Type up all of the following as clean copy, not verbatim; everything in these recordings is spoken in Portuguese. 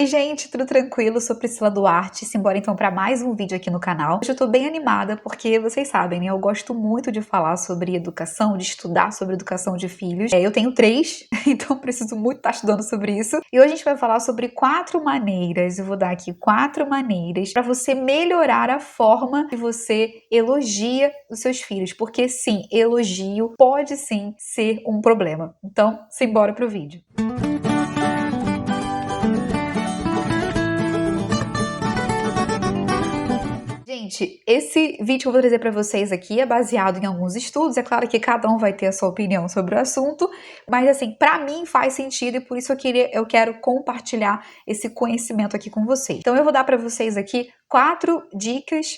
E, gente, tudo tranquilo? Sou Priscila Duarte, simbora então para mais um vídeo aqui no canal. Hoje eu tô bem animada porque vocês sabem, né? Eu gosto muito de falar sobre educação, de estudar sobre educação de filhos. Eu tenho 3, então preciso muito estar estudando sobre isso. E hoje a gente vai falar sobre 4 maneiras, eu vou dar aqui 4 maneiras para você melhorar a forma que você elogia os seus filhos. Porque sim, elogio pode sim ser um problema. Então, simbora pro vídeo. Gente, esse vídeo que eu vou trazer para vocês aqui é baseado em alguns estudos. É claro que cada um vai ter a sua opinião sobre o assunto, mas assim, para mim faz sentido e por isso eu quero compartilhar esse conhecimento aqui com vocês. Então eu vou dar para vocês aqui 4 dicas,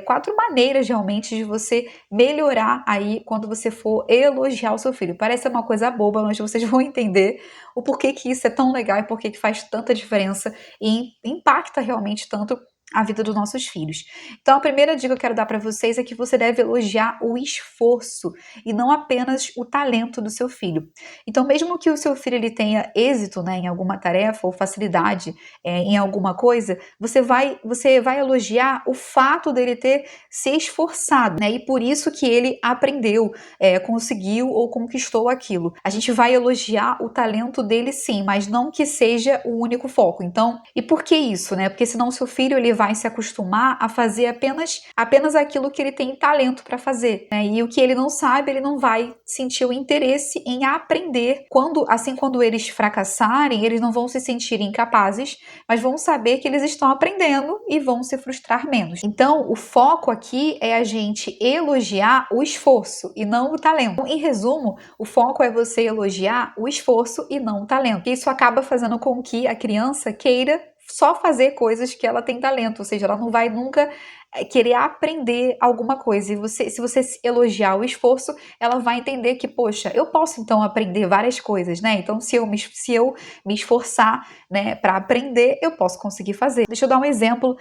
4 maneiras realmente de você melhorar aí quando você for elogiar o seu filho. Parece uma coisa boba, mas vocês vão entender o porquê que isso é tão legal e porquê que faz tanta diferença e impacta realmente tanto a vida dos nossos filhos. Então, a primeira dica que eu quero dar para vocês é que você deve elogiar o esforço e não apenas o talento do seu filho. Então, mesmo que o seu filho ele tenha êxito, né, em alguma tarefa ou facilidade em alguma coisa, você vai elogiar o fato dele ter se esforçado, né, e por isso que ele aprendeu, conseguiu ou conquistou aquilo. A gente vai elogiar o talento dele sim, mas não que seja o único foco. Então, e por que isso, né? Porque senão o seu filho ele vai se acostumar a fazer apenas aquilo que ele tem talento para fazer, né? E o que ele não sabe, ele não vai sentir o interesse em aprender. Quando eles fracassarem, eles não vão se sentir incapazes, mas vão saber que eles estão aprendendo e vão se frustrar menos. Então, o foco aqui é a gente elogiar o esforço e não o talento. Então, em resumo, o foco é você elogiar o esforço e não o talento. Isso acaba fazendo com que a criança queira só fazer coisas que ela tem talento, ou seja, ela não vai nunca querer aprender alguma coisa. E se você elogiar o esforço, ela vai entender que, poxa, eu posso então aprender várias coisas, né? Então, se eu me esforçar, né, para aprender, eu posso conseguir fazer. Deixa eu dar um exemplo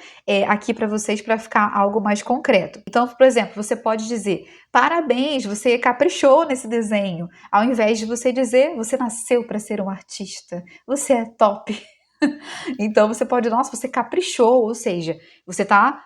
aqui para vocês para ficar algo mais concreto. Então, por exemplo, você pode dizer: parabéns, você caprichou nesse desenho, ao invés de você dizer: você nasceu para ser um artista, você é top. Então você pode, nossa, você caprichou, ou seja, você está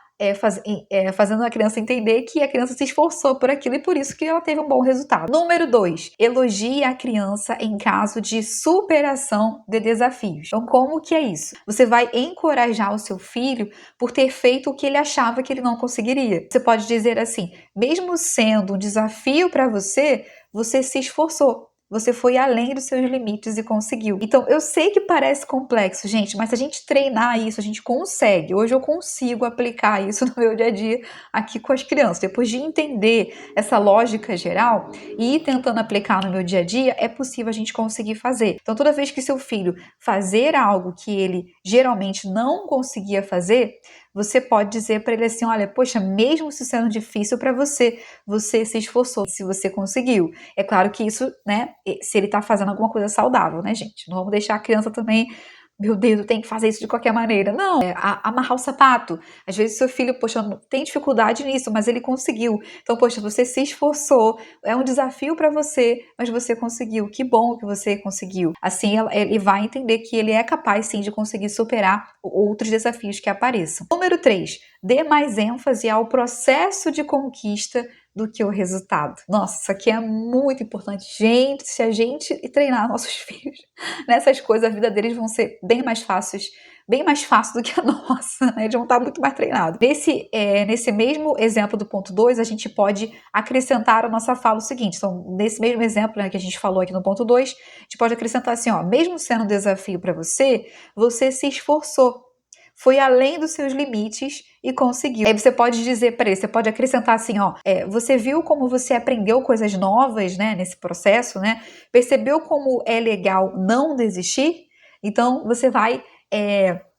fazendo a criança entender que a criança se esforçou por aquilo e por isso que ela teve um bom resultado. Número 2, elogie a criança em caso de superação de desafios. Então, como que é isso? Você vai encorajar o seu filho por ter feito o que ele achava que ele não conseguiria. Você pode dizer assim: mesmo sendo um desafio para você, você se esforçou. Você foi além dos seus limites e conseguiu. Então, eu sei que parece complexo, gente, mas se a gente treinar isso, a gente consegue. Hoje eu consigo aplicar isso no meu dia a dia aqui com as crianças. Depois de entender essa lógica geral e ir tentando aplicar no meu dia a dia, é possível a gente conseguir fazer. Então, toda vez que seu filho fazer algo que ele geralmente não conseguia fazer, você pode dizer para ele assim: olha, poxa, mesmo se sendo difícil para você, você se esforçou, se você conseguiu. É claro que isso, né, se ele tá fazendo alguma coisa saudável, né, gente? Não vamos deixar a criança também, meu Deus, eu tenho que fazer isso de qualquer maneira. Não, amarrar o sapato. Às vezes seu filho, poxa, tem dificuldade nisso, mas ele conseguiu. Então, poxa, você se esforçou, é um desafio para você, mas você conseguiu. Que bom que você conseguiu. Assim, ele vai entender que ele é capaz, sim, de conseguir superar outros desafios que apareçam. Número 3, dê mais ênfase ao processo de conquista do que o resultado. Nossa, isso aqui é muito importante. Gente, se a gente treinar nossos filhos nessas coisas, a vida deles vão ser bem mais fácil do que a nossa, né? Eles vão estar muito mais treinados. Nesse mesmo exemplo do ponto 2, a gente pode acrescentar a nossa fala o seguinte. Então, nesse mesmo exemplo, né, que a gente falou aqui no ponto 2, a gente pode acrescentar assim, ó: mesmo sendo um desafio para você, você se esforçou. Foi além dos seus limites e conseguiu. Aí você pode dizer para ele, você pode acrescentar assim, ó: você viu como você aprendeu coisas novas, né, nesse processo, né? Percebeu como é legal não desistir? Então, você vai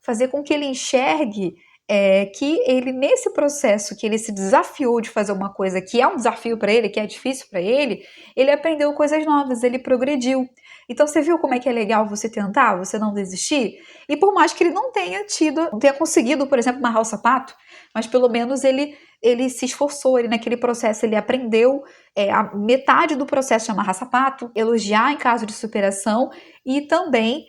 fazer com que ele enxergue que ele, nesse processo que ele se desafiou de fazer uma coisa que é um desafio para ele, que é difícil para ele aprendeu coisas novas, ele progrediu. Então, você viu como é que é legal você tentar, você não desistir? E por mais que ele não tenha conseguido, por exemplo, amarrar o sapato, mas pelo menos ele se esforçou, ele naquele processo ele aprendeu a metade do processo de amarrar sapato, elogiar em caso de superação e também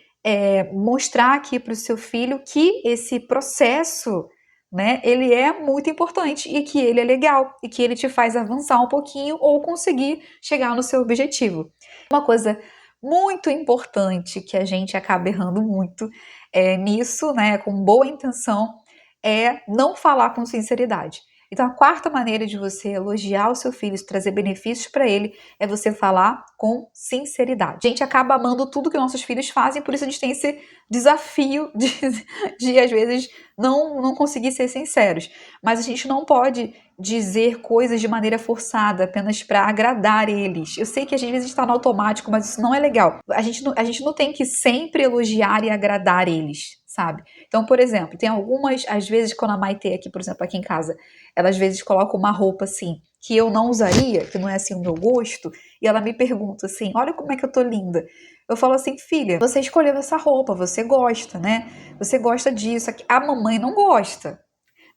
mostrar aqui para o seu filho que esse processo, né, ele é muito importante e que ele é legal e que ele te faz avançar um pouquinho ou conseguir chegar no seu objetivo. Uma coisa muito importante que a gente acaba errando muito nisso, né, com boa intenção, é não falar com sinceridade. Então, a quarta maneira de você elogiar o seu filho e trazer benefícios para ele é você falar com sinceridade. A gente acaba amando tudo que nossos filhos fazem, por isso a gente tem esse desafio de às vezes, não conseguir ser sinceros. Mas a gente não pode dizer coisas de maneira forçada, apenas para agradar eles. Eu sei que às vezes está no automático, mas isso não é legal. A gente não tem que sempre elogiar e agradar eles, sabe? Então, por exemplo, tem algumas, às vezes, quando a Maitê aqui, por exemplo, aqui em casa, ela às vezes coloca uma roupa assim, que eu não usaria, que não é assim o meu gosto, e ela me pergunta assim, olha como é que eu tô linda. Eu falo assim, filha, você escolheu essa roupa, você gosta, né? Você gosta disso, a mamãe não gosta.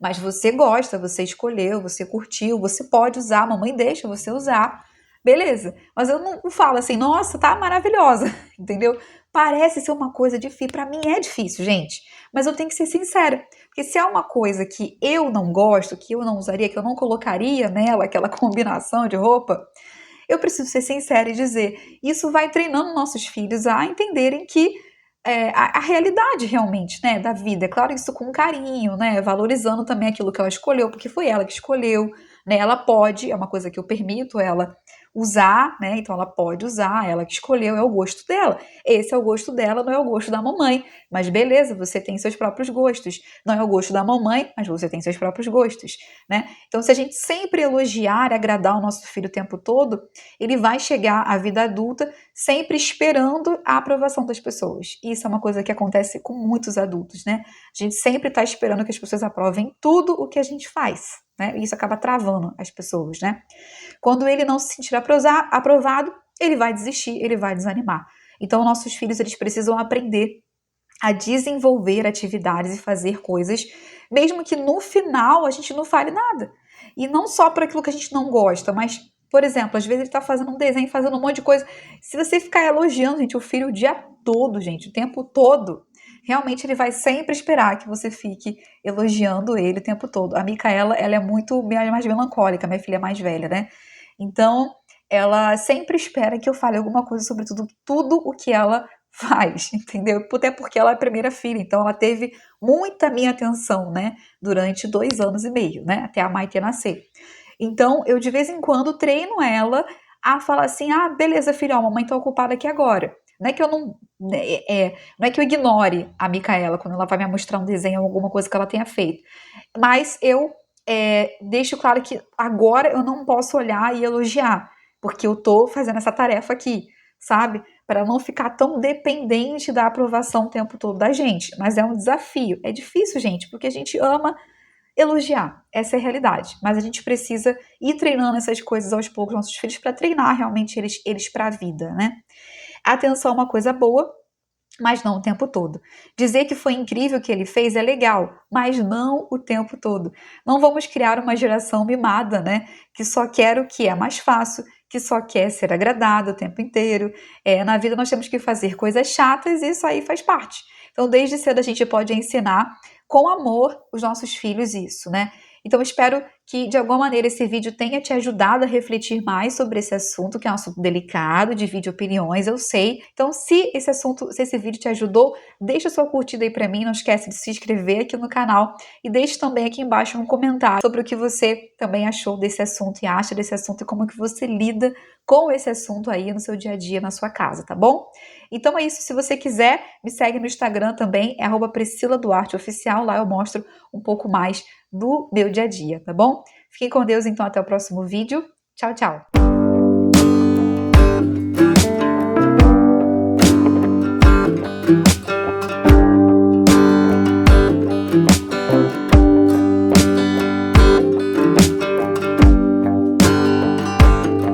Mas você gosta, você escolheu, você curtiu, você pode usar, a mamãe deixa você usar. Beleza. Mas eu não falo assim, nossa, tá maravilhosa, entendeu? Parece ser uma coisa difícil. Pra mim é difícil, gente. Mas eu tenho que ser sincera. Porque se é uma coisa que eu não gosto, que eu não usaria, que eu não colocaria nela, aquela combinação de roupa, eu preciso ser sincera e dizer. Isso vai treinando nossos filhos a entenderem que a realidade realmente, né, da vida. É claro, isso com carinho, né, valorizando também aquilo que ela escolheu, porque foi ela que escolheu, né, ela pode, é uma coisa que eu permito ela usar, né, então ela pode usar, ela que escolheu, é o gosto dela. Esse é o gosto dela, não é o gosto da mamãe. Mas beleza, você tem seus próprios gostos. Não é o gosto da mamãe, mas você tem seus próprios gostos, né? Então, se a gente sempre elogiar e agradar o nosso filho o tempo todo, ele vai chegar à vida adulta sempre esperando a aprovação das pessoas. Isso é uma coisa que acontece com muitos adultos, né? A gente sempre está esperando que as pessoas aprovem tudo o que a gente faz, né? E isso acaba travando as pessoas, né? Quando ele não se sentir aprovado, ele vai desistir, ele vai desanimar. Então, nossos filhos, eles precisam aprender a desenvolver atividades e fazer coisas, mesmo que no final a gente não fale nada. E não só por aquilo que a gente não gosta, mas, por exemplo, às vezes ele está fazendo um desenho, fazendo um monte de coisa. Se você ficar elogiando, gente, o filho o dia todo, gente, o tempo todo, realmente ele vai sempre esperar que você fique elogiando ele o tempo todo. A Micaela, ela é muito mais melancólica, minha filha mais velha, né? Então, ela sempre espera que eu fale alguma coisa sobre tudo o que ela faz, entendeu? Até porque ela é a primeira filha, então ela teve muita minha atenção, né? Durante 2 anos e meio, né? Até a Maite nascer. Então, eu de vez em quando treino ela a falar assim, ah, beleza, filha, a mamãe tá ocupada aqui agora. Não é que eu não é que eu ignore a Micaela quando ela vai me mostrar um desenho ou alguma coisa que ela tenha feito. Mas eu deixo claro que agora eu não posso olhar e elogiar, porque eu tô fazendo essa tarefa aqui, sabe? Para não ficar tão dependente da aprovação o tempo todo da gente. Mas é um desafio. É difícil, gente, porque a gente ama elogiar. Essa é a realidade. Mas a gente precisa ir treinando essas coisas aos poucos, nossos filhos, para treinar realmente eles para a vida, né? Atenção é uma coisa boa, mas não o tempo todo. Dizer que foi incrível o que ele fez é legal, mas não o tempo todo. Não vamos criar uma geração mimada, né? Que só quer o que é mais fácil, que só quer ser agradado o tempo inteiro. Na vida nós temos que fazer coisas chatas e isso aí faz parte. Então, desde cedo a gente pode ensinar com amor os nossos filhos isso, né? Então, eu espero que, de alguma maneira, esse vídeo tenha te ajudado a refletir mais sobre esse assunto, que é um assunto delicado, divide opiniões, eu sei. Então, se esse vídeo te ajudou, deixa sua curtida aí pra mim, não esquece de se inscrever aqui no canal e deixe também aqui embaixo um comentário sobre o que você também achou desse assunto e acha desse assunto e como que você lida com esse assunto aí no seu dia a dia, na sua casa, tá bom? Então é isso, se você quiser, me segue no Instagram também, é @PriscilaDuarteOficial, lá eu mostro um pouco mais do meu dia a dia, tá bom? Fiquem com Deus, então, até o próximo vídeo. Tchau, tchau!